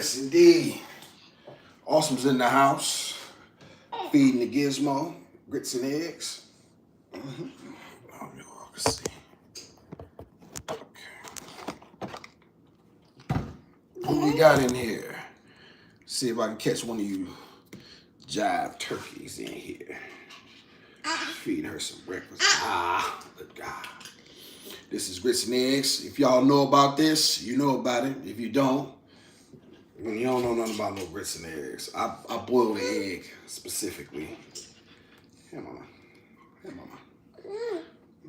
Yes, indeed. Awesome's in the house, feeding the gizmo, grits and eggs. Oh, y'all can see. Okay. Who we got in here? See if I can catch one of you jive turkeys in here. Feeding her some breakfast. Good God. This is grits and eggs. If y'all know about this, you know about it. If you don't know nothing about no grits and eggs. I boil the egg specifically. Hey, mama. Hey, mama.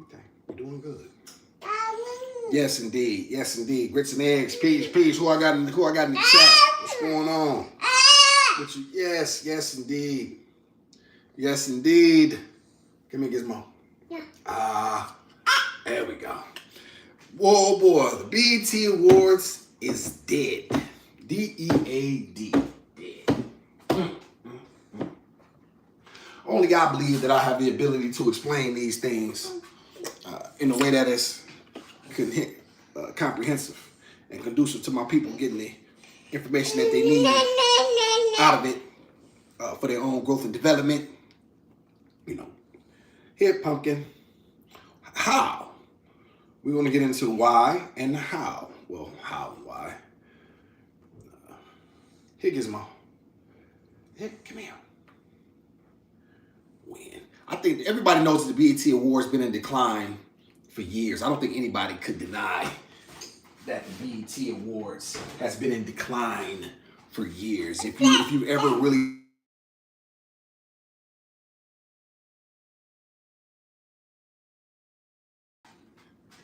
Okay, we're doing good. Yes, indeed. Yes, indeed. Grits and eggs. Peach. Who I got in the chat? What's going on? Yes, indeed. Yes, indeed. Come here, Gizmo. Yeah. There we go. Whoa, boy. The BET Awards is dead. D-E-A-D. Dead. Only I believe that I have the ability to explain these things in a way that is comprehensive and conducive to my people getting the information that they need out of it for their own growth and development. Here, Pumpkin. How? We're going to get into why and how. Well, how and why. Here, Gizmo. Here, come here. When? I think everybody knows that the BET Awards been in decline for years. I don't think anybody could deny that the BET Awards has been in decline for years. If you ever really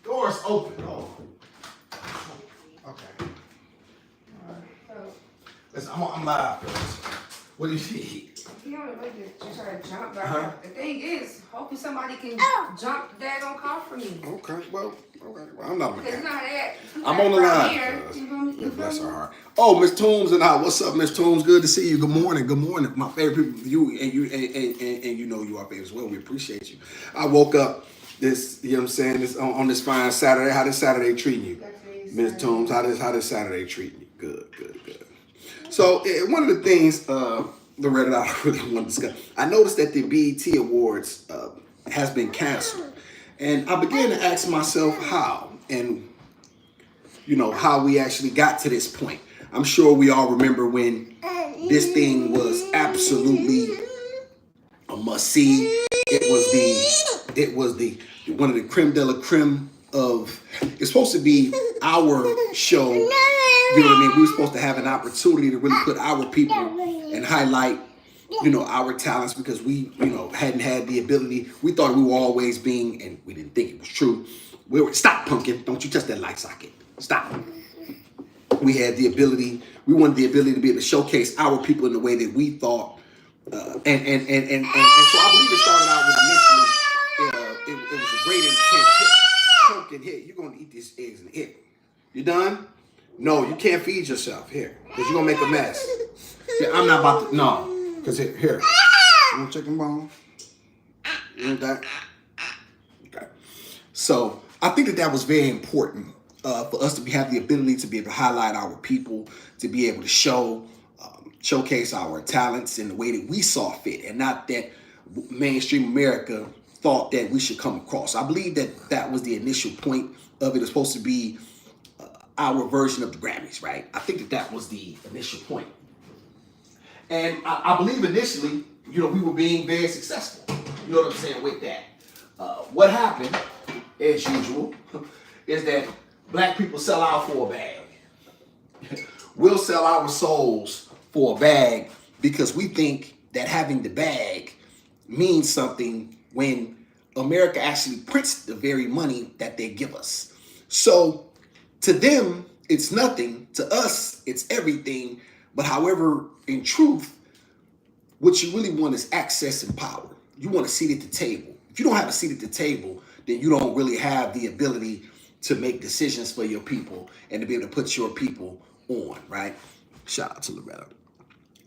doors open. Oh. Okay. All right. Listen, I'm live, girls. What do you think? You know, just try to jump back. The thing is, hopefully somebody can jump the daggone car for me. Okay, well, I'm not a mechanic. It's not that. I'm on the line. Bless her heart. Oh, Miss Toombs and I. What's up, Miss Toombs? Good to see you. Good morning. My favorite people, you and you know you are favorite as well. We appreciate you. I woke up this, you know what I'm saying, this on this fine Saturday. How this Saturday treating you? Miss Toombs, how this Saturday treating you? Good. So one of the things, Loretta, that I really want to discuss, I noticed that the BET Awards has been canceled. And I began to ask myself how, and how we actually got to this point. I'm sure we all remember when this thing was absolutely a must see. It was the one of the creme de la creme of. It's supposed to be our show. You know what I mean? We were supposed to have an opportunity to really put our people and highlight, our talents, because we, hadn't had the ability. We thought we were always being, and we didn't think it was true. Stop, Pumpkin! Don't you touch that light socket! Stop. We wanted the ability to be able to showcase our people in the way that we thought, and so I believe it started out with initially, it was a great intent. Pumpkin, here, you're gonna eat these eggs in the egg. You done? No, you can't feed yourself here, because you're gonna make a mess. Yeah, I'm not about to. No, because here. You want chicken bone? You want that? Okay. So I think that was very important for us to have the ability to be able to highlight our people, to be able to showcase our talents in the way that we saw fit, and not that mainstream America thought that we should come across. I believe that was the initial point of it. It's supposed to be our version of the Grammys, right? I think that was the initial point. And I believe initially, we were being very successful. You know what I'm saying with that. What happened, as usual, is that black people sell out for a bag. We'll sell our souls for a bag because we think that having the bag means something when America actually prints the very money that they give us. So to them, it's nothing. To us, it's everything. But however, in truth, what you really want is access and power. You want a seat at the table. If you don't have a seat at the table, then you don't really have the ability to make decisions for your people and to be able to put your people on, right? Shout out to Loretta.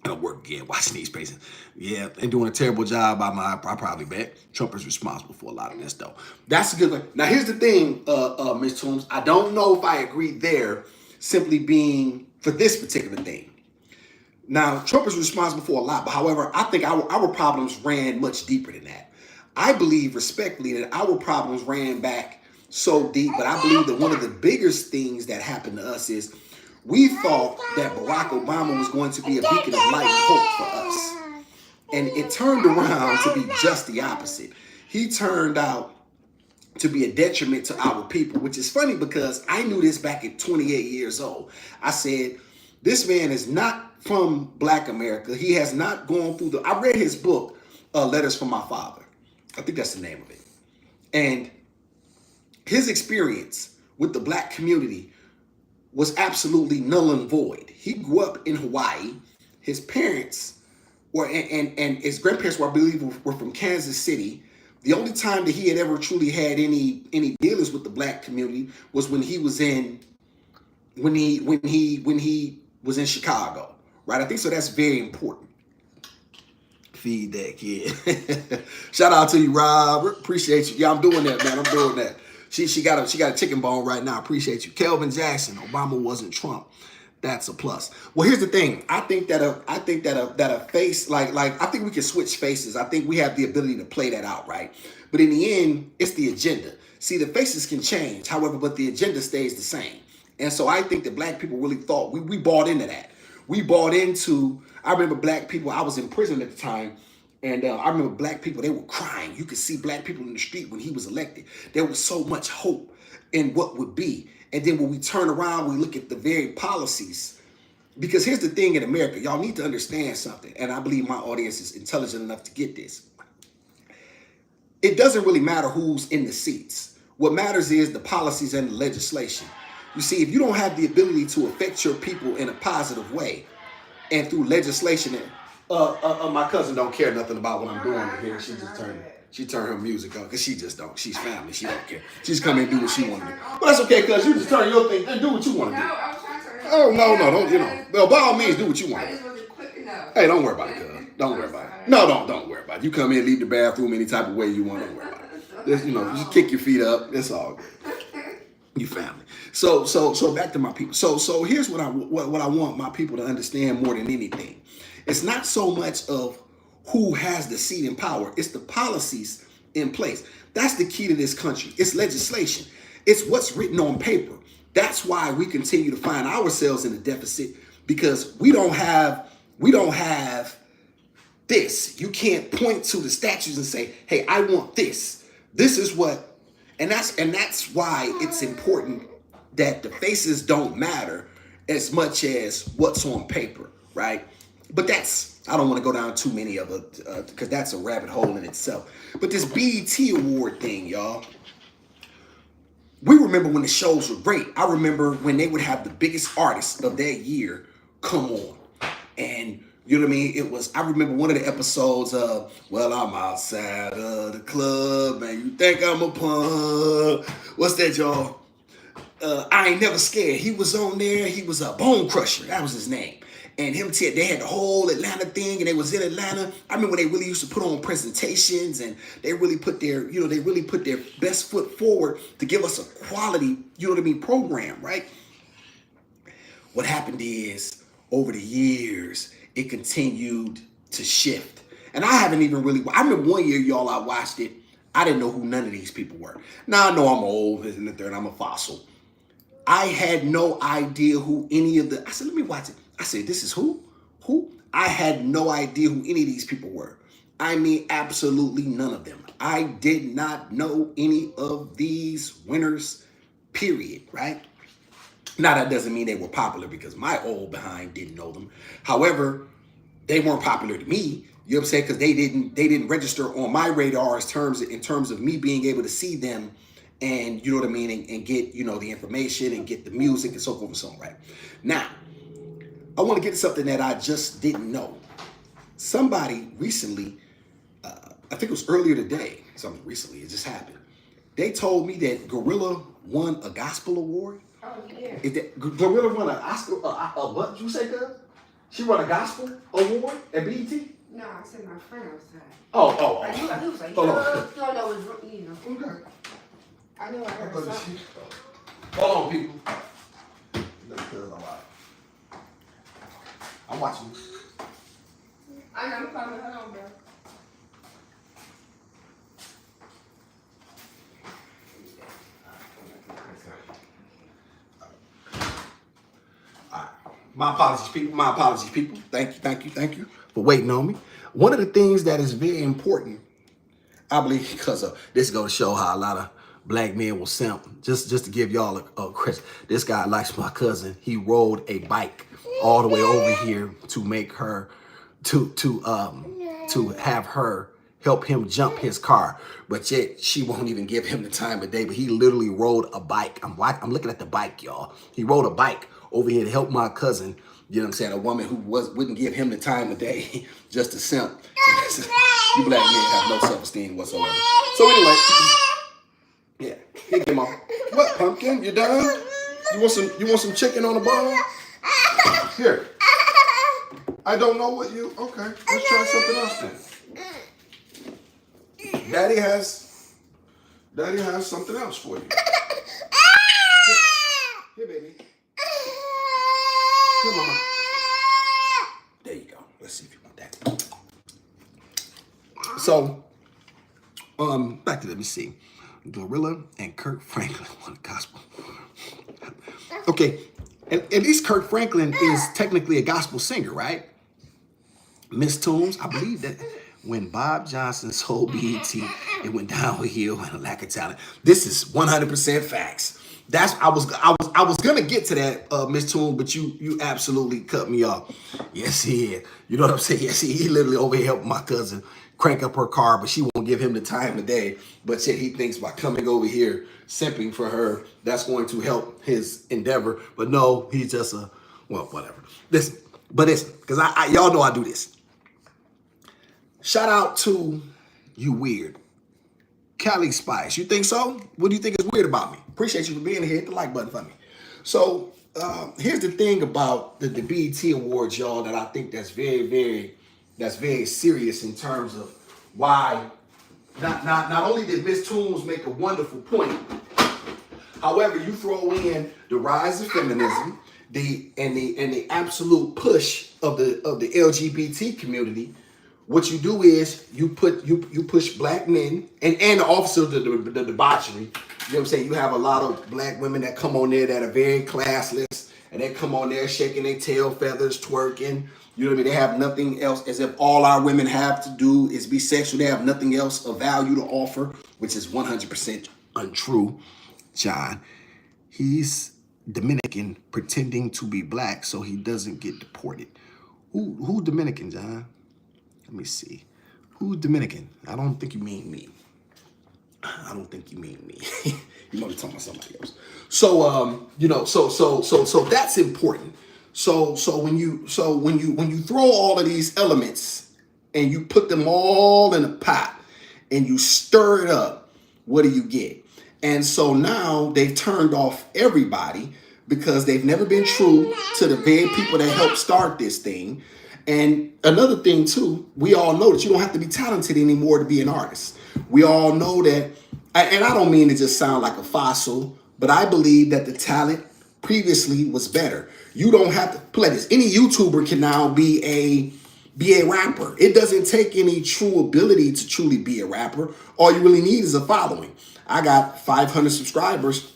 I don't work again watching these patients. Yeah, and doing a terrible job. I probably bet Trump is responsible for a lot of this, though. That's a good one. Now, here's the thing, Ms. Toombs. I don't know if I agree there, simply being for this particular thing. Now, Trump is responsible for a lot, but however, I think our problems ran much deeper than that. I believe respectfully that our problems ran back so deep, but I believe that one of the biggest things that happened to us is we thought that Barack Obama was going to be a beacon of light and hope for us. And it turned around to be just the opposite. He turned out to be a detriment to our people, which is funny because I knew this back at 28 years old. I said, this man is not from Black America. He has not gone through I read his book, Letters from My Father. I think that's the name of it. And his experience with the Black community was absolutely null and void. He grew up in Hawaii. His parents and his grandparents were, I believe, were from Kansas City. The only time that he had ever truly had any dealings with the Black community was when he was in was in Chicago, right? I think so. That's very important. Feed that kid. Shout out to you, Rob. Appreciate you. Yeah, I'm doing that, man. I'm doing that. She got a chicken bone right now. Appreciate you. Kelvin Jackson. Obama wasn't Trump. That's a plus. Well, here's the thing. I think that a face like I think we can switch faces. I think we have the ability to play that out, right? But in the end, it's the agenda. See, the faces can change, however, but the agenda stays the same. And so I think that Black people really thought we bought into that. We bought into. I remember Black people. I was in prison at the time. And I remember Black people, they were crying. You could see Black people in the street when he was elected. There was so much hope in what would be. And then when we turn around, we look at the very policies. Because here's the thing in America, y'all need to understand something. And I believe my audience is intelligent enough to get this. It doesn't really matter who's in the seats. What matters is the policies and the legislation. You see, if you don't have the ability to affect your people in a positive way and through legislation, my cousin don't care nothing about what I'm doing here. She turned her music on because she just don't. She's family. She don't care. She's come and do what she want to do. But that's okay, cuz you just turn your thing and do what you want to do. No, I was trying to turn it. Oh, no, don't, well, by all means, do what you want. I just wasn't quick enough. Hey, don't worry about it, cuz. Don't worry about it. No, don't worry about it. You come in, leave the bathroom any type of way you want. Don't worry about it. Just kick your feet up. It's all good. You family. So back to my people. So here's what I want my people to understand more than anything. It's not so much of who has the seat in power. It's the policies in place. That's the key to this country. It's legislation. It's what's written on paper. That's why we continue to find ourselves in a deficit because we don't have this. You can't point to the statutes and say, "Hey, I want this. This is what," and that's why it's important that the faces don't matter as much as what's on paper, right? But I don't want to go down too many of it because that's a rabbit hole in itself. But this BET award thing, y'all, we remember when the shows were great. I remember when they would have the biggest artists of that year come on. And you know what I mean? I remember one of the episodes of, well, I'm outside of the club and you think I'm a punk. What's that, y'all? I Ain't Never Scared. He was on there. He was a Bone Crusher. That was his name. And they had the whole Atlanta thing, and they was in Atlanta. I remember when they really used to put on presentations, and they really put their best foot forward to give us a quality, program, right? What happened is, over the years, it continued to shift. And I remember one year, y'all, I watched it. I didn't know who none of these people were. Now I know I'm old, and the third, I'm a fossil. I had no idea who I said, let me watch it. I said, this is who? Who? I had no idea who any of these people were. I mean, absolutely none of them. I did not know any of these winners, period, right? Now, that doesn't mean they were popular because my old behind didn't know them. However, they weren't popular to me. You know what I'm saying? Because they didn't register on my radar in terms of me being able to see them and, you know what I mean, and get, the information and get the music and so forth and so on, right? Now, I want to get to something that I just didn't know. Somebody recently, I think it was earlier today, it just happened. They told me that Gorilla won a gospel award. Oh, yeah. Gorilla won an Oscar, what did you say, girl? She won a gospel award at BET? No, I said my friend was saying. Oh. He was like, Hold on. no, it was, Okay. I knew I heard something. Hold on, people. I'm watching. I know I'm coming. Hold on, bro. My apologies, people. My apologies, people. Thank you for waiting on me. One of the things that is very important, I believe, because of this go to show how a lot of black men will simp. Just to give y'all a credit, this guy likes my cousin. He rode a bike all the way over here to make her, to have her help him jump his car, but yet she won't even give him the time of day. But he literally rode a bike. I'm looking at the bike, y'all. He rode a bike over here to help my cousin. You know what I'm saying? A woman who wouldn't give him the time of day just to simp. You black men have no self-esteem whatsoever. So anyway, yeah, here came on. What, pumpkin? You done? You want some chicken on the bone? Here. I don't know what you. Okay, let's try something else then. Daddy has something else for you. Here, baby. Here, mama. There you go. Let's see if you want that. So, back to, let me see. Glorilla and Kirk Franklin on the gospel. Okay, at least Kirk Franklin is technically a gospel singer, right? Miss Toombs, I believe that when Bob Johnson sold BET, it went downhill and a lack of talent. This is 100% facts. I was gonna get to that, Miss Toombs, but you absolutely cut me off. Yes, he is. You know what I'm saying? Yes, he literally over here helped my cousin crank up her car, but she won't give him the time of day. But yet he thinks by coming over here, simping for her, that's going to help his endeavor. But no, he's just whatever. Listen, because y'all know I do this. Shout out to you, weird. Cali Spice. You think so? What do you think is weird about me? Appreciate you for being here. Hit the like button for me. So here's the thing about the BET Awards, y'all, that I think that's very serious in terms of why not only did Miss Toombs make a wonderful point, however, you throw in the rise of feminism, the absolute push of the LGBT community. What you do is you push black men and the officer of the debauchery. You know what I'm saying? You have a lot of black women that come on there that are very classless, and they come on there shaking their tail feathers, twerking. You know what I mean? They have nothing else, as if all our women have to do is be sexual. They have nothing else of value to offer, which is 100% untrue, John. He's Dominican pretending to be black so he doesn't get deported. Who Dominican, John? Let me see. Who's Dominican? I don't think you mean me. I don't think you mean me. You might be talking about somebody else. So so that's important. So when you throw all of these elements and you put them all in a pot and you stir it up, what do you get? And so now they've turned off everybody because they've never been true to the very people that helped start this thing. And another thing too, we all know that you don't have to be talented anymore to be an artist. We all know that, and I don't mean to just sound like a fossil, but I believe that the talent previously was better. You don't have to play this. Any YouTuber can now be a rapper. It doesn't take any true ability to truly be a rapper. All you really need is a following. I got 500 subscribers.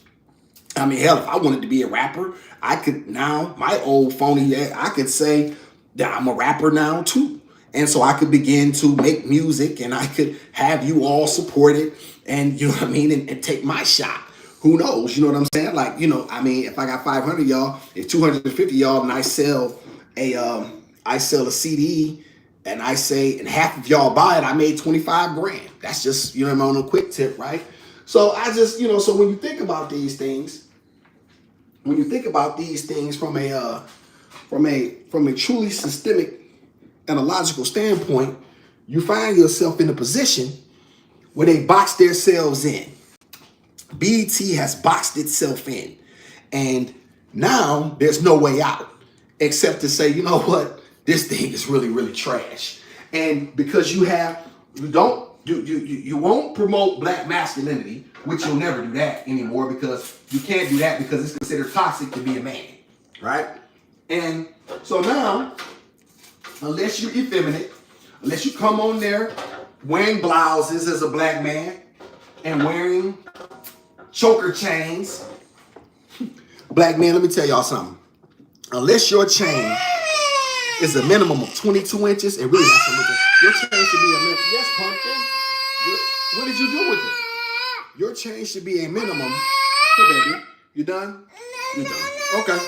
I mean, hell, if I wanted to be a rapper, I could now, my old phony, I could say that I'm a rapper now too. And so I could begin to make music and I could have you all support it and, you know what I mean, and take my shot. Who knows? You know what I'm saying? Like, you know, I mean, if I got 500 y'all, if 250 y'all and I sell a CD and I say, and half of y'all buy it, I made 25 grand. That's just, you know, I'm on a quick tip, right? So I just, you know, so when you think about these things, from a truly systemic and a logical standpoint, you find yourself in a position where they box themselves in. BET has boxed itself in. And now there's no way out except to say, you know what? This thing is really, really trash. And because you won't promote black masculinity, which you'll never do that anymore because you can't do that because it's considered toxic to be a man, right? And so now, unless you're effeminate, Unless you come on there wearing blouses as a black man and wearing choker chains. Black man, let me tell y'all something. Unless your chain is a minimum of 22 inches, and really that's a little, your chain should be a minimum. Yes, Pumpkin. What did you do with it? Your chain should be a minimum. Hey, baby. You done? You done. Okay.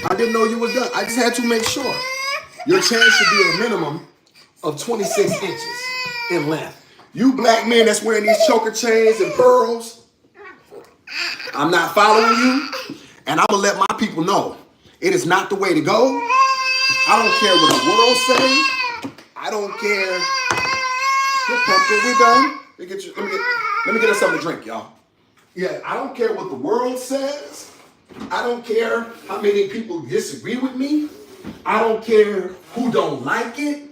I didn't know you were done. I just had to make sure. Your chain should be a minimum of 26 inches in length. You black men that's wearing these choker chains and pearls, I'm not following you, and I'm gonna let my people know it is not the way to go. I don't care what the world say. I don't care. Good Pumpkin, we done. Let me get us something to drink, y'all. Yeah, I don't care what the world says. I don't care how many people disagree with me. I don't care who don't like it.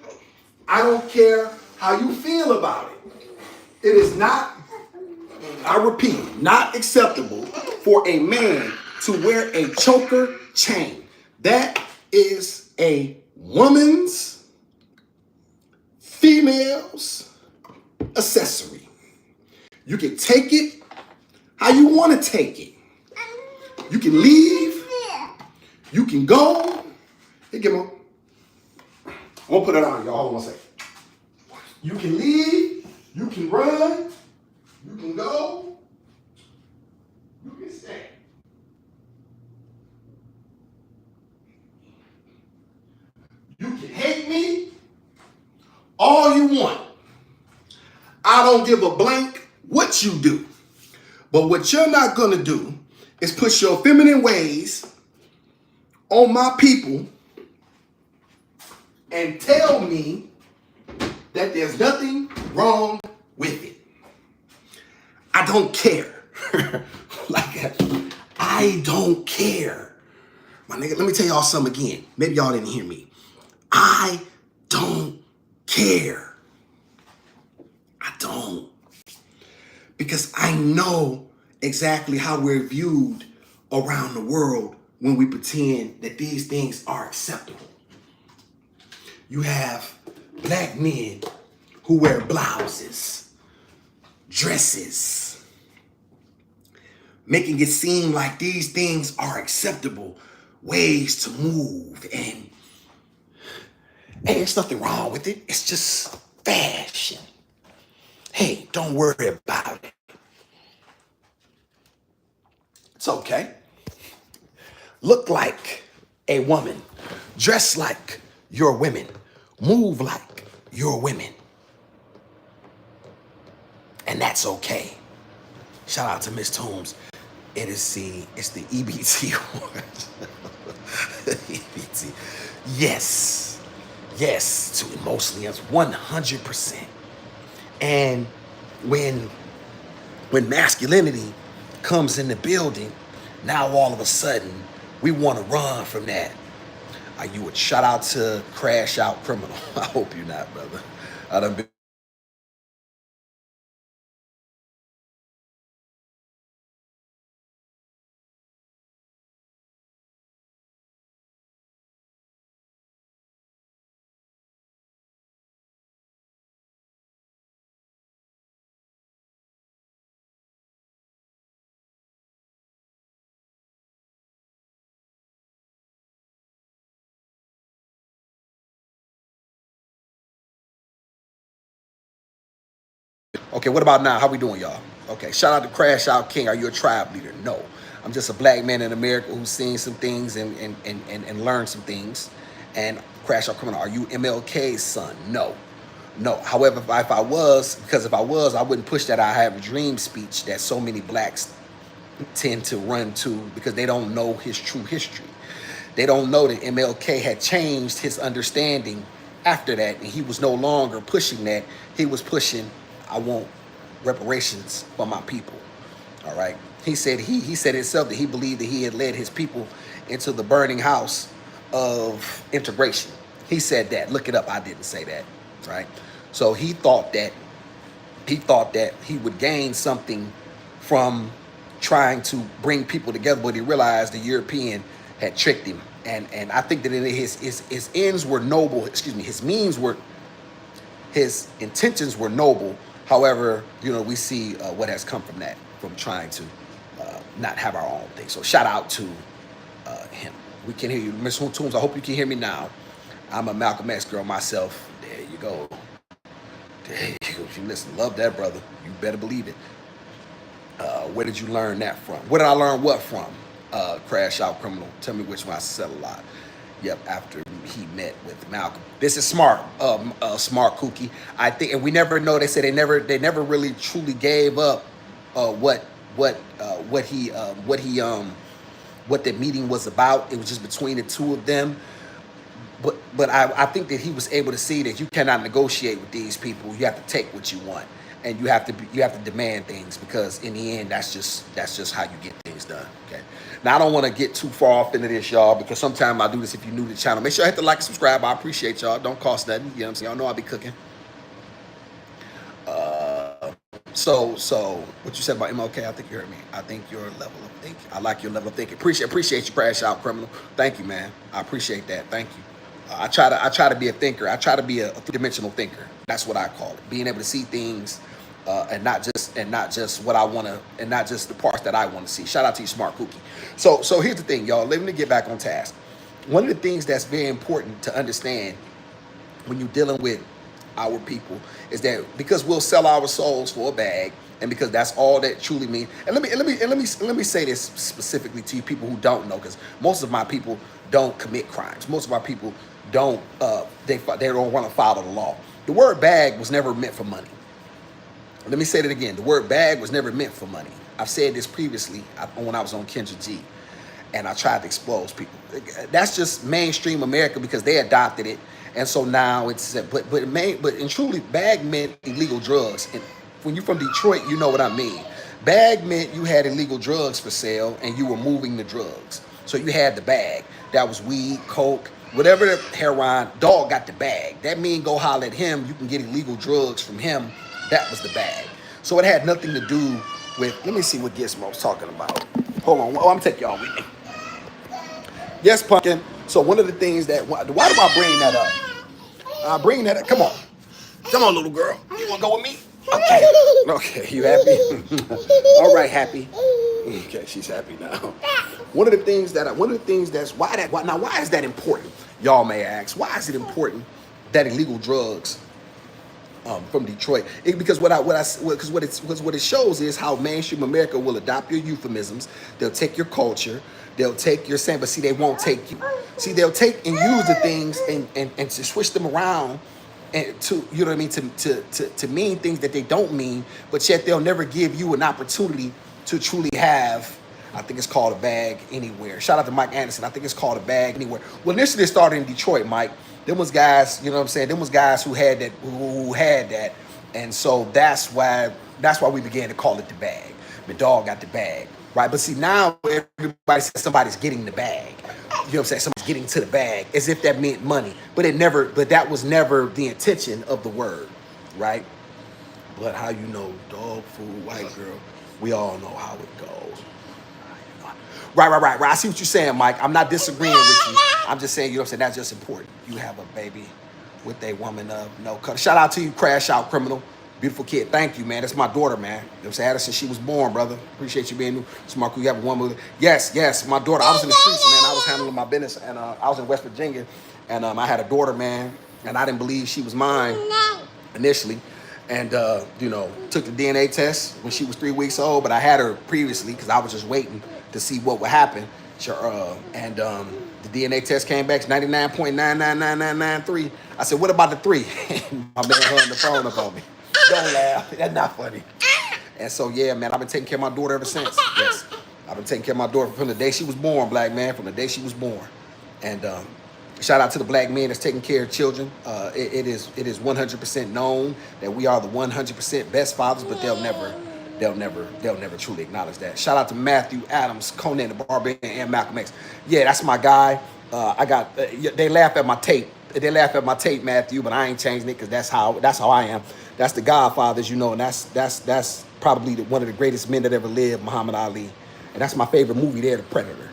I don't care how you feel about it. It is not, I repeat, not acceptable for a man to wear a choker chain. That is a woman's, female's accessory. You can take it how you want to take it. You can leave. You can go. Hey, give me. I'm gonna put it on, y'all. Hold on 1 second. You can leave. You can run. You can go. You can stay. You can hate me all you want. I don't give a blank what you do. But what you're not gonna do is push your feminine ways on my people and tell me that there's nothing wrong with it. I don't care. I don't care. My nigga, let me tell y'all something again. Maybe y'all didn't hear me. I don't care. I don't. Because I know exactly how we're viewed around the world when we pretend that these things are acceptable. You have black men who wear blouses, dresses, making it seem like these things are acceptable ways to move. And hey, there's nothing wrong with it. It's just fashion. Hey, don't worry about it. It's okay. Look like a woman. Dress like your women. Move like your women. And that's okay. Shout out to Miss Toombs. It's the EBT Awards. EBT. Yes. Yes, to emotionally, that's 100%. And when masculinity comes in the building, now all of a sudden we want to run from that. Are you a shout out to Crash Out Criminal? I hope you're not, brother. I done been. Okay, what about now? How we doing, y'all? Okay, shout out to Crash Out King. Are you a tribe leader? No. I'm just a black man in America who's seen some things and learned some things. And Crash Out Criminal, are you MLK's son? No. No. However, if I was, I wouldn't push that I have a dream speech that so many blacks tend to run to because they don't know his true history. They don't know that MLK had changed his understanding after that, and he was no longer pushing that. He was pushing, I want reparations for my people. All right. He said himself that he believed that he had led his people into the burning house of integration. He said that. Look it up. I didn't say that. Right. So he thought that he would gain something from trying to bring people together, but he realized the European had tricked him. And I think that his ends were noble. His means were his intentions were noble. However, you know, we see what has come from that, from trying to not have our own thing. So shout out to him. We can hear you, Miss Toombs. I hope you can hear me now. I'm a Malcolm X girl myself. There you go. There you go. If you listen, love that brother. You better believe it. Where did you learn that from? Where did I learn what from? Crash Out Criminal. Tell me which one I said a lot. Yep, after he met with Malcolm. This is smart, smart Kookie. I think, and we never know. They said they never really truly gave up what the meeting was about. It was just between the two of them. But I think that he was able to see that you cannot negotiate with these people. You have to take what you want, and you have to demand things, because in the end, that's just how you get things done. Okay. Now I don't want to get too far off into this, y'all, because sometimes I do this. If you're new to the channel, make sure you hit the like and subscribe. I appreciate y'all. Don't cost nothing. You know what I'm saying? Y'all know I be cooking. So what you said about MLK, I think you heard me. I think your level of thinking. I like your level of thinking. Appreciate you, Crash Out Criminal. Thank you, man. I appreciate that. Thank you. I try to be a thinker. I try to be a three-dimensional thinker. That's what I call it. Being able to see things and not just what I want to, and not just the parts that I want to see. Shout out to you, Smart Kookie. So here's the thing, y'all. Let me get back on task. One of the things that's very important to understand when you're dealing with our people is that because we'll sell our souls for a bag, and because that's all that truly means. And let me say this specifically to you people who don't know, because most of my people don't commit crimes. Most of our people don't they don't want to follow the law. The word bag was never meant for money. Let me say that again. The word bag was never meant for money. I've said this previously when I was on Kendra G, and I tried to expose people. That's just mainstream America because they adopted it, and so now it's but in truly, bag meant illegal drugs. And when you're from Detroit, you know what I mean. Bag meant you had illegal drugs for sale, and you were moving the drugs. So you had the bag. That was weed, coke, whatever the heroin. Dog got the bag. That mean go holler at him. You can get illegal drugs from him. That was the bag. So it had nothing to do with. Let me see what Gizmo's talking about. Hold on. Oh, I'm taking y'all with me. Yes, Pumpkin. So one of the things that why do I bring that up? I bring that up. Come on, little girl. You wanna go with me? Okay. You happy? All right, happy. Okay, she's happy now. One of the things that's why is that important? Y'all may ask, why is it important that illegal drugs from Detroit? Because what it shows is how mainstream America will adopt your euphemisms. They'll take your culture. They'll take your saying, but see, they won't take you. See, they'll take and use the things and to switch them around and to, you know what I mean, to mean things that they don't mean, but yet they'll never give you an opportunity to truly have, I think it's called a bag anywhere. Shout out to Mike Anderson. I think it's called a bag anywhere. Well, initially it started in Detroit, Mike. Them was guys, you know what I'm saying? Them was guys who had that. And so that's why we began to call it the bag. The dog got the bag, right? But see, now everybody says somebody's getting the bag. You know what I'm saying? Somebody's getting to the bag as if that meant money. But that was never the intention of the word, right? But how you know, dog food, white girl, we all know how it goes. Right. I see what you're saying, Mike. I'm not disagreeing with you. I'm just saying, you know what I'm saying? That's just important. You have a baby with a woman of no color. Shout out to you, Crash Out Criminal. Beautiful kid. Thank you, man. That's my daughter, man. You know what I'm saying? I had her since she was born, brother. Appreciate you being smart. You have a woman. Yes, my daughter. I was in the streets, man. I was handling my business, and I was in West Virginia, and I had a daughter, man, and I didn't believe she was mine initially. And, took the DNA test when she was 3 weeks old, but I had her previously because I was just waiting to see what would happen. The DNA test came back 99.999993. I said, what about the 3? My man hung the phone up on me. Don't laugh. That's not funny. And so, yeah, man, I've been taking care of my daughter ever since. Yes. I've been taking care of my daughter from the day she was born, black man, from the day she was born. And shout out to the black men that's taking care of children. It is 100% known that we are the 100% best fathers, but they'll never truly acknowledge that. Shout out to Matthew Adams, Conan the Barbarian, and Malcolm X. Yeah, that's my guy. They laugh at my tape. They laugh at my tape, Matthew, but I ain't changing it because that's how I am. That's the Godfathers, and that's probably one of the greatest men that ever lived, Muhammad Ali. And that's my favorite movie there, The Predator.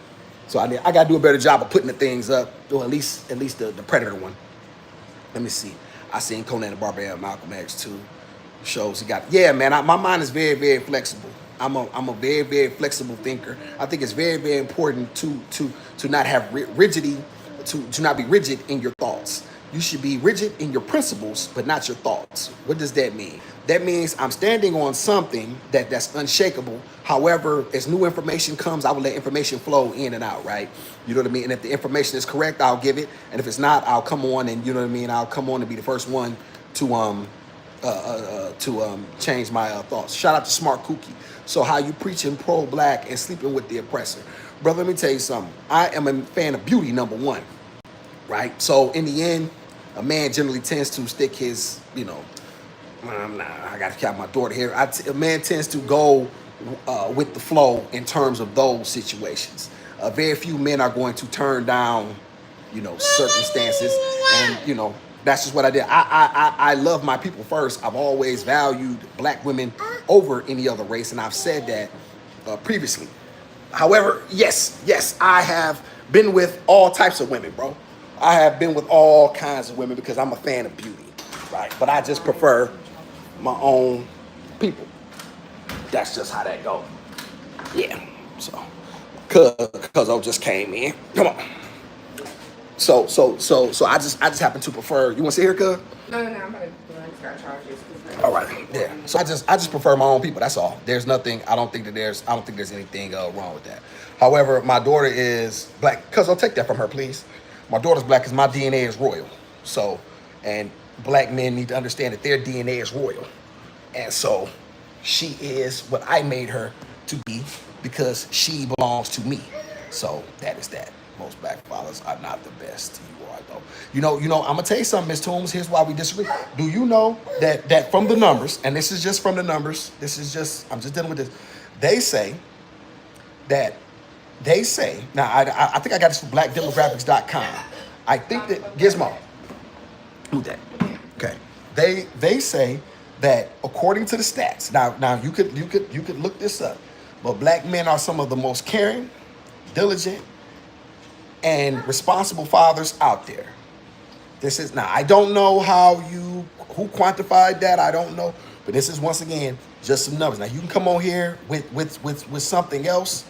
So I got to do a better job of putting the things up, or at least the Predator one. Let me see. I seen Conan the Barbarian, Malcolm X too. Shows he got. Yeah, man. My mind is very, very flexible. I'm a very, very flexible thinker. I think it's very, very important to not have rigidity, to not be rigid in your thoughts. You should be rigid in your principles, but not your thoughts. What does that mean? That means I'm standing on something that's unshakable. However, as new information comes, I will let information flow in and out, right? You know what I mean? And if the information is correct, I'll give it. And if it's not, I'll come on and, you know what I mean? I'll come on and be the first one to change my thoughts. Shout out to Smart Cookie. So how you preaching pro-black and sleeping with the oppressor. Brother, let me tell you something. I am a fan of beauty, number one, right? So in the end, a man generally tends to stick his, I got to count my daughter here. A man tends to go with the flow in terms of those situations. Very few men are going to turn down, circumstances, and that's just what I did. I love my people first. I've always valued black women over any other race, and I've said that previously. However, yes, I have been with all types of women, bro. I have been with all kinds of women because I'm a fan of beauty, right? But I just prefer my own people. That's just how that goes. Yeah. So, cause I just came in. Come on. So I just happen to prefer. You want to sit here, cuz? No, I'm about to just got charges. All right. Yeah. So I just prefer my own people. That's all. There's nothing. I don't think there's anything wrong with that. However, my daughter is black. Cuz I'll take that from her, please. My daughter's black because my DNA is royal. So, and black men need to understand that their DNA is royal. And so she is what I made her to be because she belongs to me. So that is that. Most black fathers are not the best. You are though. I'm gonna tell you something, Ms. Toombs. Here's why we disagree. Do you know that from the numbers, and this is just from the numbers, I'm just dealing with this. They say, now I think I got this from blackdemographics.com. I think that Gizmo. Who that? Okay. They say that according to the stats, now you could look this up, but black men are some of the most caring, diligent, and responsible fathers out there. This is now I don't know who quantified that, I don't know, but this is once again just some numbers. Now you can come on here with something else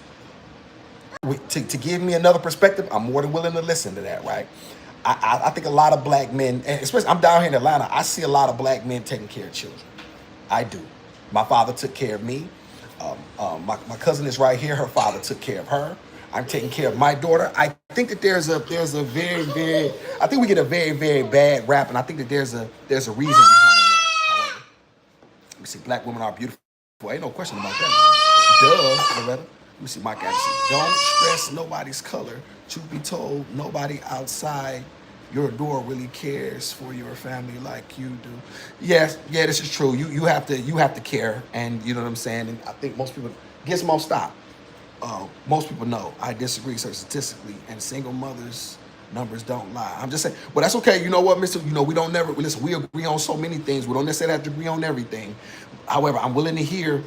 to give me another perspective. I'm more than willing to listen to that, right? I think a lot of black men, and especially I'm down here in Atlanta, I see a lot of black men taking care of children. I do. My father took care of me. My cousin is right here. Her father took care of her. I'm taking care of my daughter. I think that there's a very, very, I think we get a very, very bad rap, and I think that there's a reason behind that. However, let me see, black women are beautiful. Ain't no question about that. Duh, Loretta. Let me see, Mike Anderson. Don't stress nobody's color. Truth be told, nobody outside your door really cares for your family like you do. Yes, yeah, this is true. You have to care, and you know what I'm saying. And I think most people, Gizmo, stop. Most people know I disagree statistically, and single mothers numbers don't lie. I'm just saying, well, that's okay. You know what, Mr. We don't never listen. We agree on so many things. We don't necessarily have to agree on everything. However, I'm willing to hear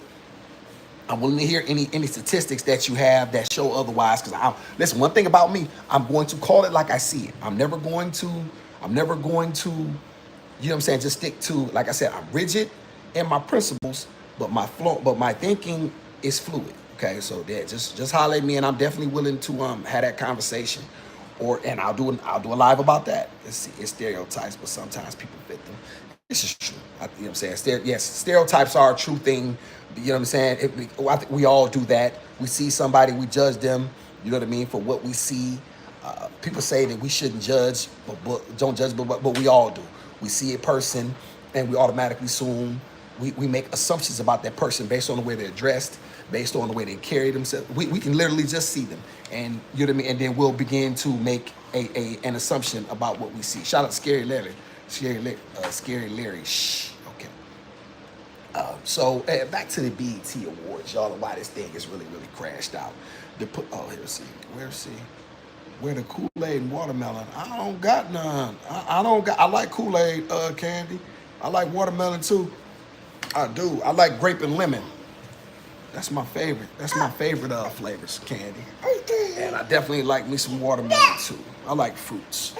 any statistics that you have that show otherwise. Because listen, one thing about me, I'm going to call it like I see it. I'm never going to, you know what I'm saying, just stick to, like I said, I'm rigid in my principles, but my thinking is fluid. Okay, so yeah, just holler at me, and I'm definitely willing to have that conversation, and I'll do a live about that. It's stereotypes, but sometimes people fit them. This is true. You know what I'm saying? Yes, stereotypes are a true thing. You know what I'm saying? I think we all do that. We see somebody, we judge them. You know what I mean? For what we see. People say that we shouldn't judge, but don't judge, but we all do. We see a person, and we automatically assume we make assumptions about that person based on the way they're dressed, based on the way they carry themselves. We can literally just see them, and you know what I mean. And then we'll begin to make an assumption about what we see. Shout out to Scary Larry. Scary Larry. Shh. Okay. So back to the BET Awards, y'all, and why this thing is really, really crashed out. Where the Kool-Aid and watermelon? I don't got none. I like Kool-Aid, Candy. I like watermelon too. I do. I like grape and lemon. That's my favorite. That's my favorite flavors, Candy. And I definitely like me some watermelon too. I like fruits.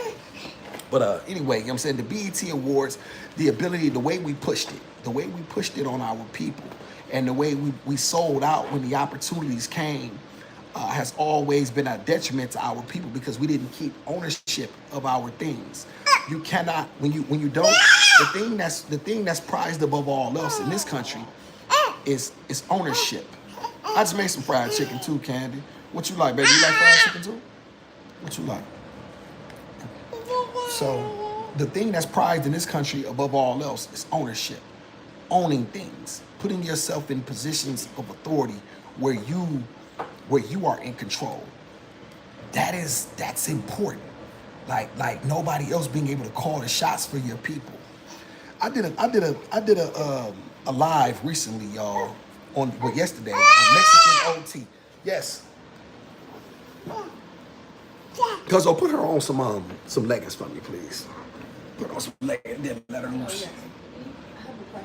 But anyway, you know what I'm saying? The BET Awards, the ability, the way we pushed it on our people, and the way we sold out when the opportunities came, has always been a detriment to our people because we didn't keep ownership of our things. You cannot when you don't the thing that's prized above all else in this country is ownership. I just made some fried chicken too, Candy. What you like, baby? You like fried chicken too? What you like? So the thing that's prized in this country above all else is ownership. Owning things. Putting yourself in positions of authority where you are in control. That's important. Like nobody else being able to call the shots for your people. I did a live recently, y'all, yesterday on Mexican OT. Yes. Cuzzo, put her on some leggings for me, please. Put on some leggings, then let her loose.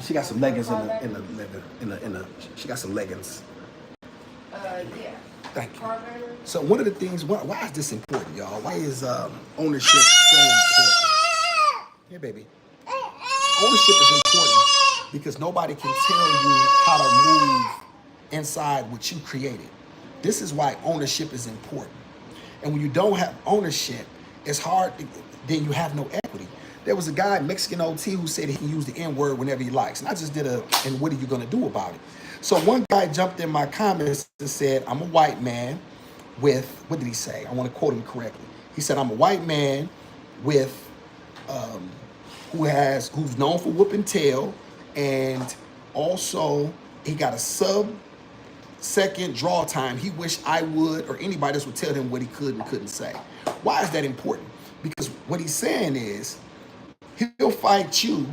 She got some leggings in the she got some leggings. Yeah. Thank you. So one of the things, why is this important, y'all? Why is ownership so important? Here, baby. Ownership is important because nobody can tell you how to move inside what you created. This is why ownership is important. And when you don't have ownership, it's hard, then you have no equity. There was a guy, Mexican OT, who said he can use the N-word whenever he likes. And I just did and what are you gonna do about it? So one guy jumped in my comments and said, I'm a white man with, what did he say? I wanna quote him correctly. He said, I'm a white man with, who's known for whooping tail, and also he got a sub-second draw time. He wished I would, or anybody else would tell him what he could and couldn't say. Why is that important? Because what he's saying is, he'll fight you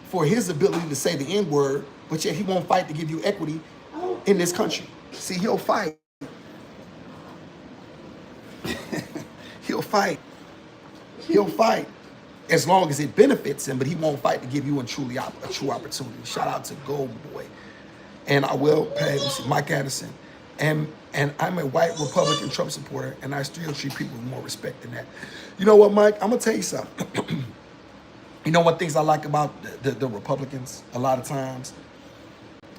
for his ability to say the N-word, but yet he won't fight to give you equity in this country. See, he'll fight. He'll fight as long as it benefits him, but he won't fight to give you a true opportunity. Shout out to Gold Boy. And I will pay Mike Addison. And I'm a white Republican Trump supporter, and I still treat people with more respect than that. You know what, Mike? I'm gonna tell you something. You know what things I like about the Republicans a lot of times?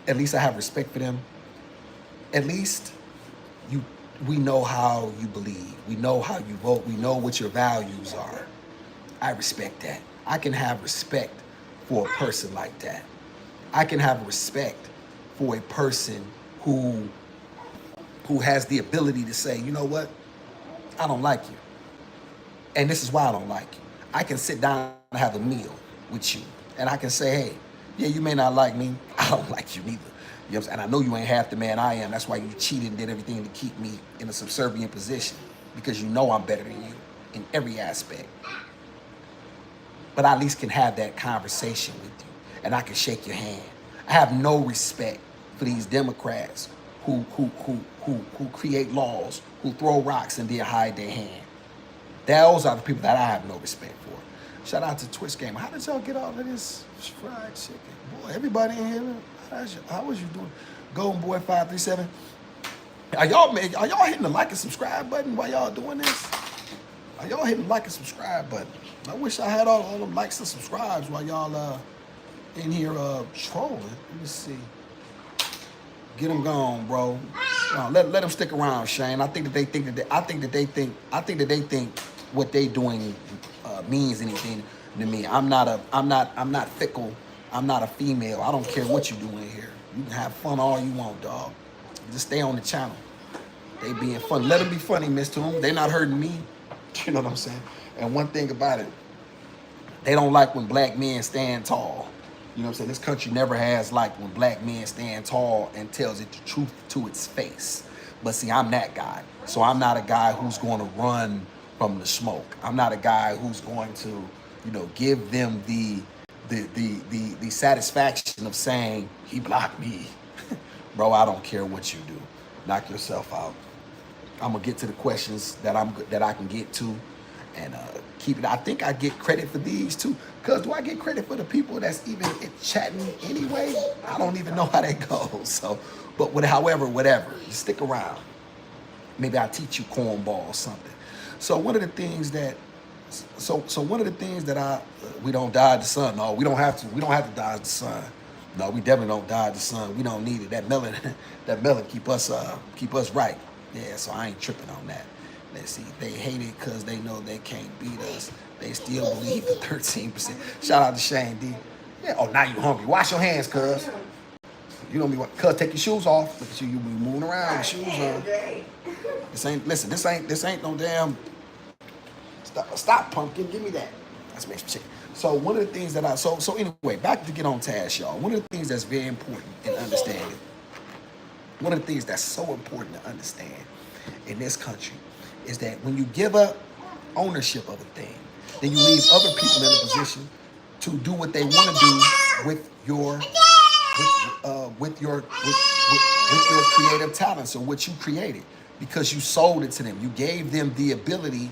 At least I have respect for them. At least we know how you believe. We know how you vote. We know what your values are. I respect that. I can have respect for a person like that. I can have respect for a person who has the ability to say, you know what? I don't like you. And this is why I don't like you. I can sit down and have a meal with you. And I can say, hey, yeah, you may not like me. I don't like you neither. You know what I'm saying? And I know you ain't half the man I am. That's why you cheated and did everything to keep me in a subservient position. Because you know I'm better than you in every aspect. But I at least can have that conversation with you. And I can shake your hand. I have no respect for these Democrats who create laws, who throw rocks and then hide their hand. Those are the people that I have no respect for. Shout out to Twitch Gamer. How did y'all get all of this fried chicken? Boy, everybody in here, how was you doing? Golden Boy 537. Are y'all hitting the like and subscribe button while y'all doing this? Are y'all hitting the like and subscribe button? I wish I had all them likes and subscribes while y'all in here trolling. Let me see. Get them gone, bro. Let them stick around, Shane. I think that they think what they doing means anything to me. I'm not fickle. I'm not a female. I don't care what you doing here. You can have fun all you want, dog. Just stay on the channel. They being funny. Let them be funny, Miss Toom. They not hurting me. You know what I'm saying? And one thing about it, they don't like when black men stand tall. You know what I'm saying? This country never has liked when black men stand tall and tells it the truth to its face. But see, I'm that guy. So I'm not a guy who's going to run from the smoke. I'm not a guy who's going to, you know, give them the satisfaction of saying, he blocked me. Bro, I don't care what you do. Knock yourself out. I'm gonna get to the questions that I can get to, and keep it. I think I get credit for these too. Cause do I get credit for the people that's even chatting anyway? I don't even know how that goes. So, but whatever. Just stick around. Maybe I'll teach you cornball or something. So one of the things that So one of the things that we don't dodge the sun. No, we don't have to. We don't have to dodge the sun. No, we definitely don't dodge the sun. We don't need it. That melon, that melon keep us right. Yeah, so I ain't tripping on that. Let's see. They hate it because they know they can't beat us. They still believe the 13%. Shout out to Shane D. Yeah. Oh, now you hungry. Wash your hands, cuz. You don't be what? Cuz take your shoes off. Look at you. You be moving around with shoes on. This ain't no damn. Stop, pumpkin. Give me that. Let's make some chicken. So one of the things that so anyway, back to get on task, y'all. One of the things that's very important in understanding. One of the things that's so important to understand in this country is that when you give up ownership of a thing, then you leave other people in a position to do what they want to do with your creative talents or what you created, because you sold it to them. You gave them the ability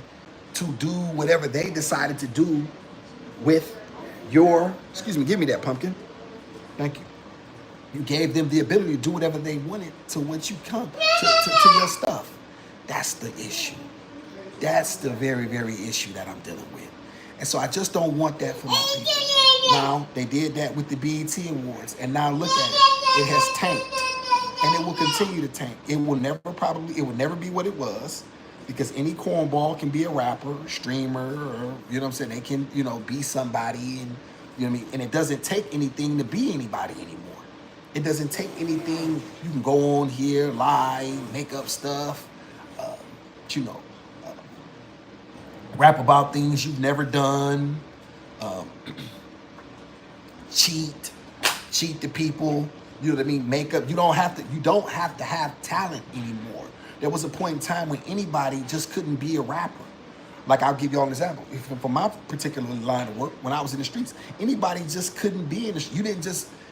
to do whatever they decided to do with your, excuse me, give me that, pumpkin. Thank you. You gave them the ability to do whatever they wanted to once you come to your stuff. That's the issue. That's the very, very issue that I'm dealing with. And so I just don't want that for my people. Now, they did that with the BET Awards, and now look at it. It has tanked, and it will continue to tank. It will never be what it was, because any cornball can be a rapper, streamer, or, you know what I'm saying, they can, be somebody, and, you know what I mean? And it doesn't take anything to be anybody anymore. It doesn't take anything. You can go on here, lie, make up stuff, rap about things you've never done, cheat the people, you know what I mean? Make up. You don't have to have talent anymore. There was a point in time when anybody just couldn't be a rapper. Like, I'll give you all an example. From my particular line of work, when I was in the streets, anybody just couldn't be in the streets.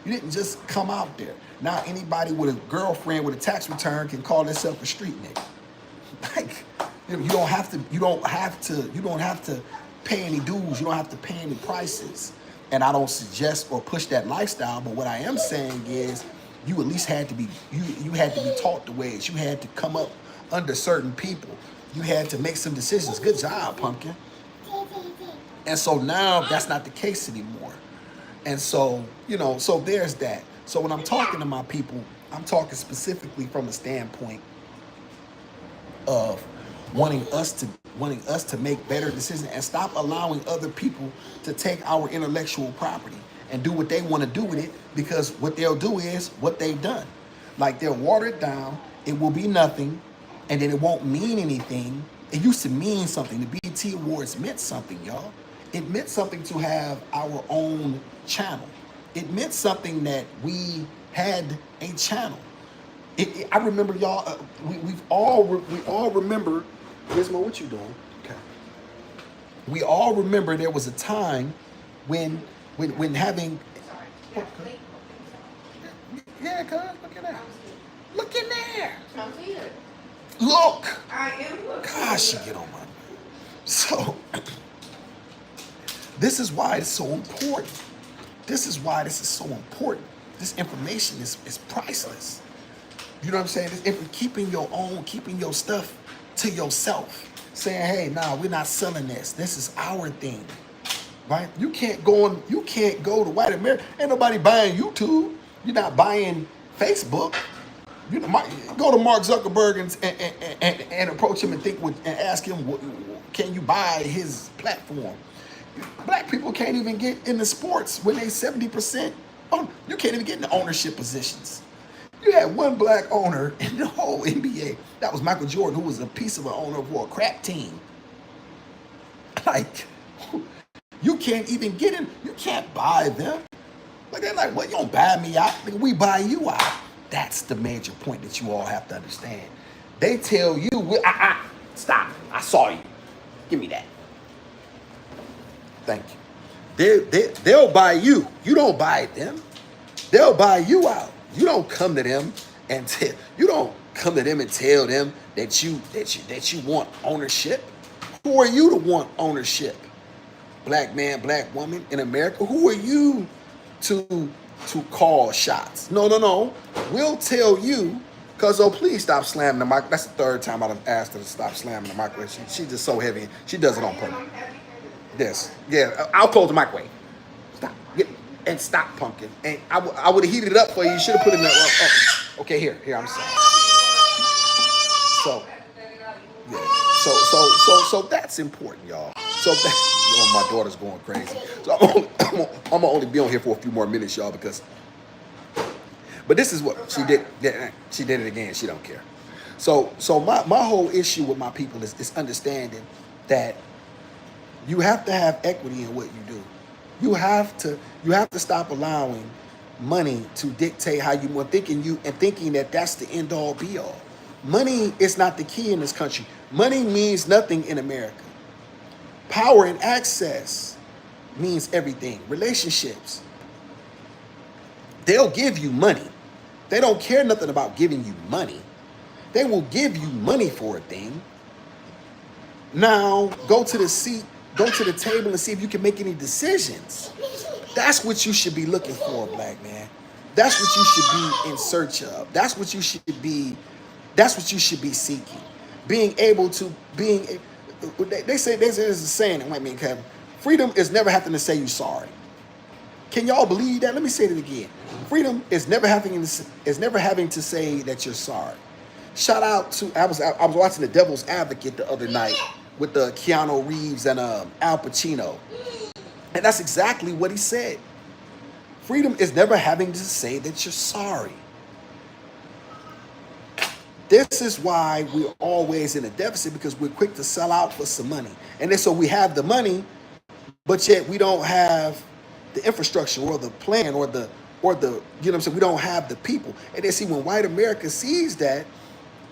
You didn't just come out there. Now anybody with a girlfriend with a tax return can call themselves a street nigga. Like, you don't have to pay any dues. You don't have to pay any prices. And I don't suggest or push that lifestyle, but what I am saying is you at least had to be taught the ways. You had to come up under certain people. You had to make some decisions. Good job, pumpkin. And so now that's not the case anymore. And so, so there's that. So when I'm talking to my people, I'm talking specifically from a standpoint of wanting us to make better decisions and stop allowing other people to take our intellectual property and do what they want to do with it, because what they'll do is what they've done. Like, they'll water it down, it will be nothing, and then it won't mean anything. It used to mean something. The BET Awards meant something, y'all. It meant something to have our own channel. It meant something that we had a channel. I remember, y'all. We all remember. Gizmo, what you doing? Okay. We all remember there was a time when having. Yeah, cuz, look at that. Look in there. I'm here. Look. I am looking. Gosh, she get on my nerves. So, this is why it's so important. This is why this is so important. This information is priceless. You know what I'm saying? Keeping your stuff to yourself. Saying, hey, nah, we're not selling this. This is our thing. Right? You can't go to white America. Ain't nobody buying YouTube. You're not buying Facebook. Go to Mark Zuckerberg and approach him and ask him, can you buy his platform? Black people can't even get into sports when they 70%. You can't even get into ownership positions. You had one black owner in the whole NBA. That was Michael Jordan, who was a piece of an owner for a crap team. Like, you can't even get in. You can't buy them. Like, they're like, well, you don't buy me out. We buy you out. That's the major point that you all have to understand. They tell you, stop. I saw you. Give me that. Thank you. They'll buy you. You don't buy them. They'll buy you out. You don't come to them and tell them that you want ownership. Who are you to want ownership? Black man, black woman in America. Who are you to call shots? No. We'll tell you. Cause please stop slamming the mic. That's the third time I've asked her to stop slamming the microwave. She's just so heavy. She does it on purpose. Yes. Yeah. I'll close the microwave. Stop. And stop, pumpkin. And I would have heated it up for you. You should have put it in the. Okay, here. I'm sorry. So, yeah. So that's important, y'all. So that, my daughter's going crazy. So I'm gonna only be on here for a few more minutes, y'all, because. But this is what she did. She did it again. She don't care. So my whole issue with my people is understanding that you have to have equity in what you do. You have to stop allowing money to dictate how you move, thinking that that's the end all be all. Money is not the key in this country. Money means nothing in America. Power and access means everything. Relationships, they'll give you money. They don't care nothing about giving you money. They will give you money for a thing. Now go to the table and see if you can make any decisions. That's what you should be looking for, black man. That's what you should be in search of. That's what you should be seeking. Being able to they say there's a saying in white man Kevin. Freedom is never having to say you sorry. Can y'all believe that? Let me say it again. Freedom is never having to say that you're sorry. Shout out to I was watching The Devil's Advocate the other night with the Keanu Reeves and Al Pacino, and that's exactly what he said. Freedom is never having to say that you're sorry. This is why we're always in a deficit, because we're quick to sell out for some money, and then so we have the money, but yet we don't have the infrastructure or the plan or the you know what I'm saying. We don't have the people, and then see when white America sees that,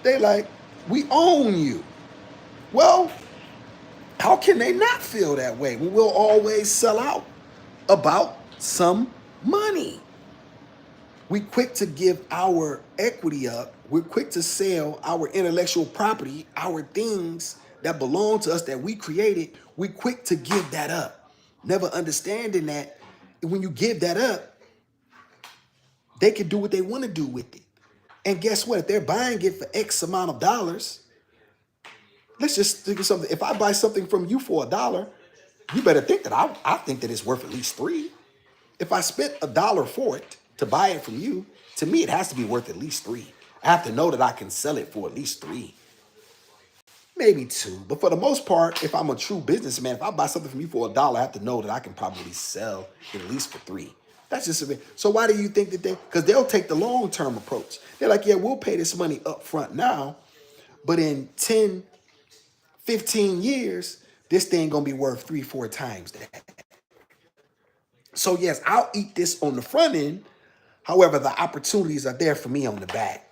they like, we own you. Well, how can they not feel that way when we'll always sell out about some money? We quick to give our equity up. We're quick to sell our intellectual property, our things that belong to us that we created. We quick to give that up, never understanding that when you give that up, they can do what they want to do with it. And guess what? If they're buying it for X amount of dollars, let's just think of something. If I buy something from you for $1, you better think that I think that it's worth at least $3. If I spent $1 for it to buy it from you, to me it has to be worth at least $3. I have to know that I can sell it for at least $3, maybe $2. But for the most part, if I'm a true businessman, if I buy something from you for $1, I have to know that I can probably sell it at least for $3. That's just a bit. So why do you think that because they'll take the long-term approach. They're like, yeah, we'll pay this money up front now, but in 10, 15 years, this thing gonna be worth 3-4 times that. So yes, I'll eat this on the front end. However, the opportunities are there for me on the back.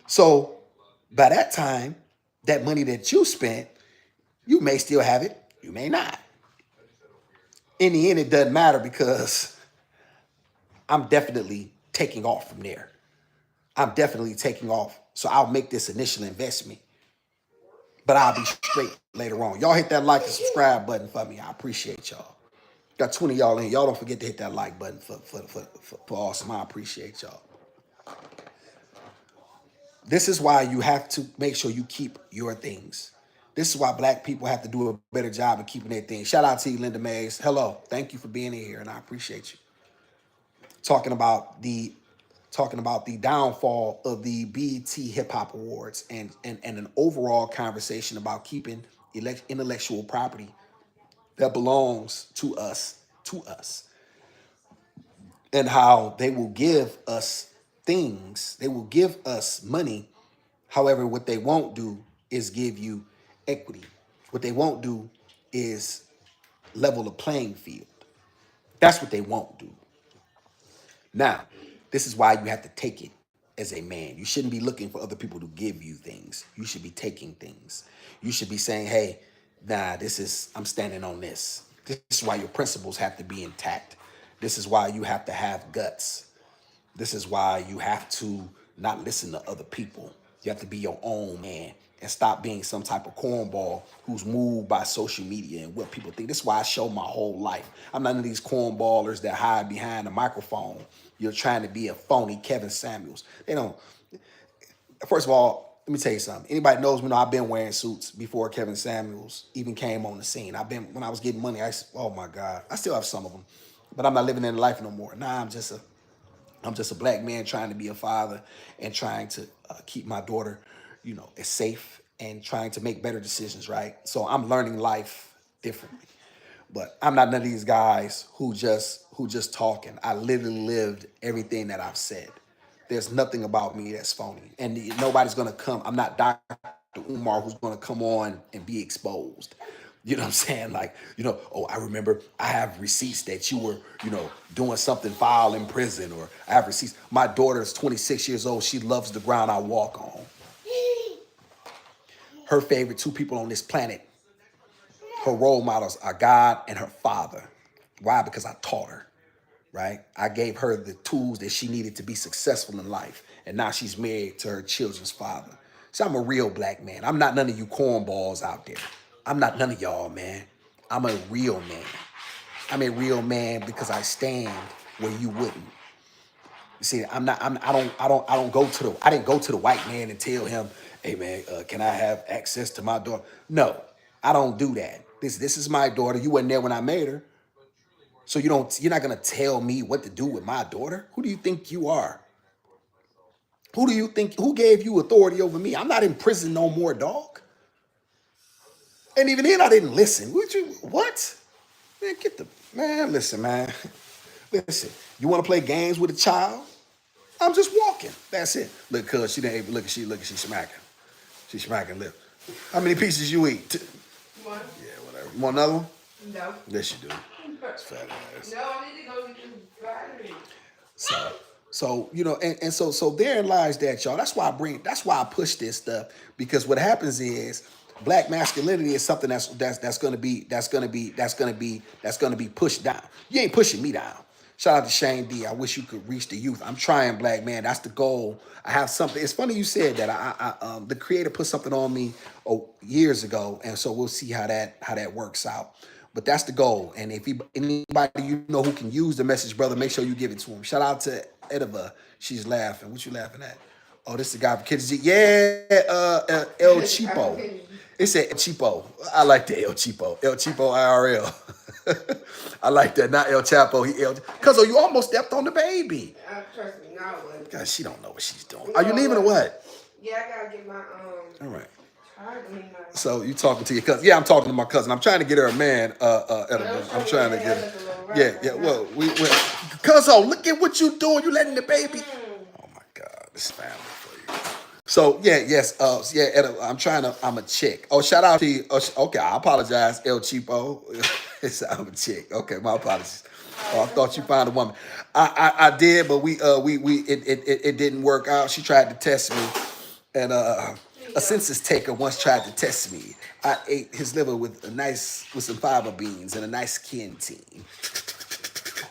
So by that time, that money that you spent, you may still have it, you may not. In the end, it doesn't matter because I'm definitely taking off from there. I'm definitely taking off. So I'll make this initial investment, but I'll be straight later on. Y'all hit that like and subscribe button for me. I appreciate y'all. Got 20 y'all in. Y'all don't forget to hit that like button for awesome. I appreciate y'all. This is why you have to make sure you keep your things. This is why black people have to do a better job of keeping their things. Shout out to you, Linda Mays. Hello. Thank you for being here, and I appreciate you. Talking about the downfall of the BET Hip Hop Awards and an overall conversation about keeping intellectual property that belongs to us, and how they will give us things, they will give us money. However, what they won't do is give you equity. What they won't do is level the playing field. That's what they won't do. Now, this is why you have to take it as a man. You shouldn't be looking for other people to give you things. You should be taking things. You should be saying, hey, I'm standing on this. This is why your principles have to be intact. This is why you have to have guts. This is why you have to not listen to other people. You have to be your own man and stop being some type of cornball who's moved by social media and what people think. This is why I show my whole life. I'm not one of these cornballers that hide behind a microphone. You're trying to be a phony Kevin Samuels. They don't. First of all, let me tell you something. Anybody knows me know I've been wearing suits before Kevin Samuels even came on the scene. When I was getting money, oh my God, I still have some of them, but I'm not living in life no more. Now I'm just a black man trying to be a father and trying to keep my daughter, as safe and trying to make better decisions, right? So I'm learning life differently. But I'm not none of these guys who just talking. I literally lived everything that I've said. There's nothing about me that's phony. And nobody's gonna come. I'm not Dr. Umar who's gonna come on and be exposed. You know what I'm saying? Like, oh, I remember I have receipts that you were, doing something foul in prison, or I have receipts. My daughter's 26 years old. She loves the ground I walk on. Her favorite two people on this planet, her role models are God and her father. Why? Because I taught her, right? I gave her the tools that she needed to be successful in life. And now she's married to her children's father. So I'm a real black man. I'm not none of you cornballs out there. I'm not none of y'all, man. I'm a real man. I'm a real man because I stand where you wouldn't. You see, I didn't go to the white man and tell him, hey man, can I have access to my daughter? No, I don't do that. This is my daughter. You weren't there when I made her. So you're not gonna tell me what to do with my daughter? Who do you think you are? Who gave you authority over me? I'm not in prison no more, dog. And even then I didn't listen. What? Man, listen, man. Listen, you wanna play games with a child? I'm just walking. That's it. Look, cuz she didn't even look at she smacking. She smacking lip. How many pieces you eat? One. Yeah, whatever. You want another one? No. Yes, you do. It's fat ass. No, I need to go get this battery. So so therein lies that, y'all. That's why I push this stuff, because what happens is black masculinity is something that's gonna be pushed down. You ain't pushing me down. Shout out to Shane D. I wish you could reach the youth. I'm trying, black man. That's the goal. I have something. It's funny you said that. The creator put something on me years ago, and so we'll see how that works out. But that's the goal. And if anybody who can use the message, brother, make sure you give it to him. Shout out to Edova. She's laughing. What you laughing at? Oh, this is the guy from Kids. Yeah, El Cheapo. It said El Cheapo. I like the El Cheapo. El Cheapo IRL. I like that. Not El Chapo. Cuz you almost stepped on the baby. Trust me, no, I wouldn't. God, she don't know what she's doing. Are you leaving or what? Yeah, I gotta get my All right. my So you talking to your cousin? Yeah, I'm talking to my cousin. I'm trying to get her a man. I'm trying to get her. Yeah. Well, cuzzo, look at what you doing. You letting the baby. Oh my God, this is family for you. So yes. I'm a chick. Oh, shout out to you. Okay, I apologize, El Cheapo. I'm a chick. Okay, my apologies. Oh, I thought you found a woman. I did, but it didn't work out. She tried to test me, and a census taker once tried to test me. I ate his liver with some fava beans and a nice canteen.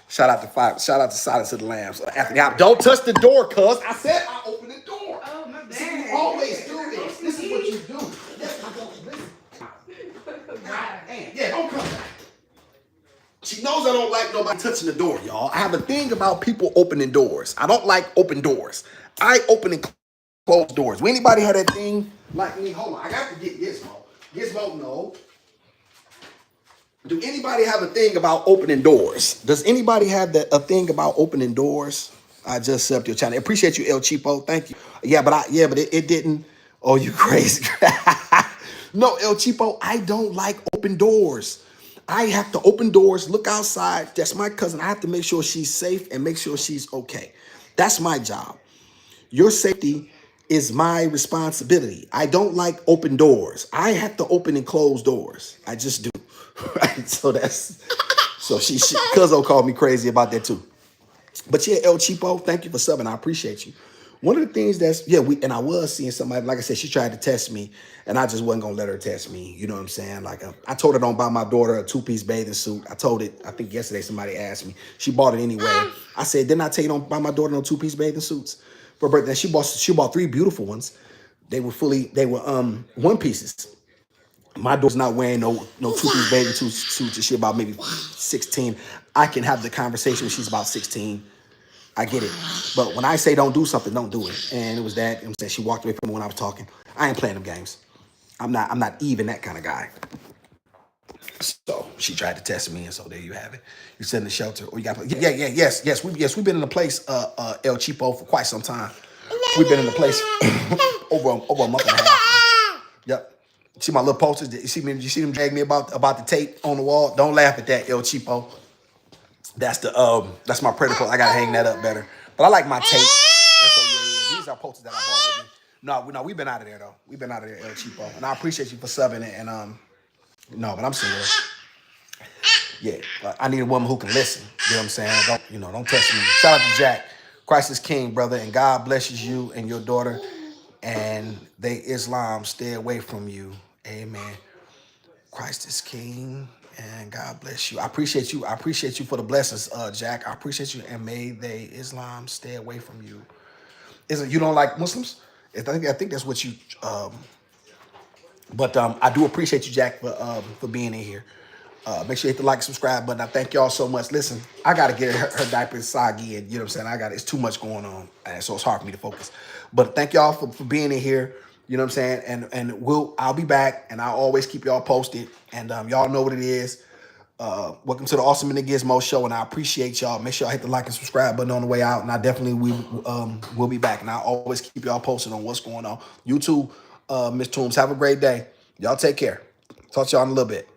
Shout out to Silence of the Lambs. Anthony, don't touch the door, cuz. I said I opened the door. Oh, my bad. See, you always do this. This is what you do. Yeah, don't come back. She knows I don't like nobody touching the door, y'all. I have a thing about people opening doors. I don't like open doors. I open and close doors. When anybody had that thing like me, hold on, I got to get Gizmo. Gizmo, no. Do anybody have a thing about opening doors? Does anybody have a thing about opening doors? I just subbed your channel. Appreciate you, El Cheapo. Thank you. Yeah, but it didn't. Oh, you crazy. No, El Cheapo, I don't like open doors. I have to open doors, look outside. That's my cousin. I have to make sure she's safe and make sure she's okay. That's my job. Your safety is my responsibility. I don't like open doors. I have to open and close doors. I just do. Right? So Cuzzo called me crazy about that too. But yeah, El Cheapo, thank you for subbing. I appreciate you. One of the things I was seeing somebody, like I said, she tried to test me, and I just wasn't gonna let her test me. You know what I'm saying? Like I told her don't buy my daughter a 2-piece bathing suit. I told it, I think yesterday somebody asked me. She bought it anyway. I said, didn't I tell you don't buy my daughter no 2-piece bathing suits for birthday? She bought 3 beautiful ones. They were 1 pieces. My daughter's not wearing no 2-piece bathing suits. She's about maybe 16. I can have the conversation when she's about 16. I get it. But when I say don't do something, don't do it. And it was that. I'm saying she walked away from me when I was talking. I ain't playing them games. I'm not even that kind of guy. So she tried to test me, and so there you have it. You sit in the shelter, or you got yes. We've been in the place El Cheapo for quite some time. We've been in the place over a month and a half. Yep. See my little posters? You see me? You see them drag me about the tape on the wall? Don't laugh at that, El Cheapo. That's my Predator. I gotta hang that up better. But I like my tape. And so yeah, these are posters that I bought with me. No, we've been out of there though. We've been out of there, El Cheapo, and I appreciate you for subbing it. And no, but I'm single. Yeah, I need a woman who can listen. You know what I'm saying? Don't test me. Shout out to Jack. Christ is King, brother, and God blesses you and your daughter. And they Islam stay away from you. Amen. Christ is King, and God bless you. I appreciate you. I appreciate you for the blessings, Jack. I appreciate you, and may they Islam stay away from you. Isn't you don't like Muslims? I think that's what you. But I do appreciate you, Jack, for being in here. Make sure you hit the like and subscribe button. I thank y'all so much. Listen, I got to get her diaper soggy, and you know what I'm saying? It's too much going on, and so it's hard for me to focus. But thank y'all for being in here. You know what I'm saying? And I'll be back, and I'll always keep y'all posted. And y'all know what it is. Welcome to the Awesome and the Gizmo Show, and I appreciate y'all. Make sure I hit the like and subscribe button on the way out, and I definitely will be back, and I'll always keep y'all posted on what's going on. You too, Miss Toombs. Have a great day. Y'all take care. Talk to y'all in a little bit.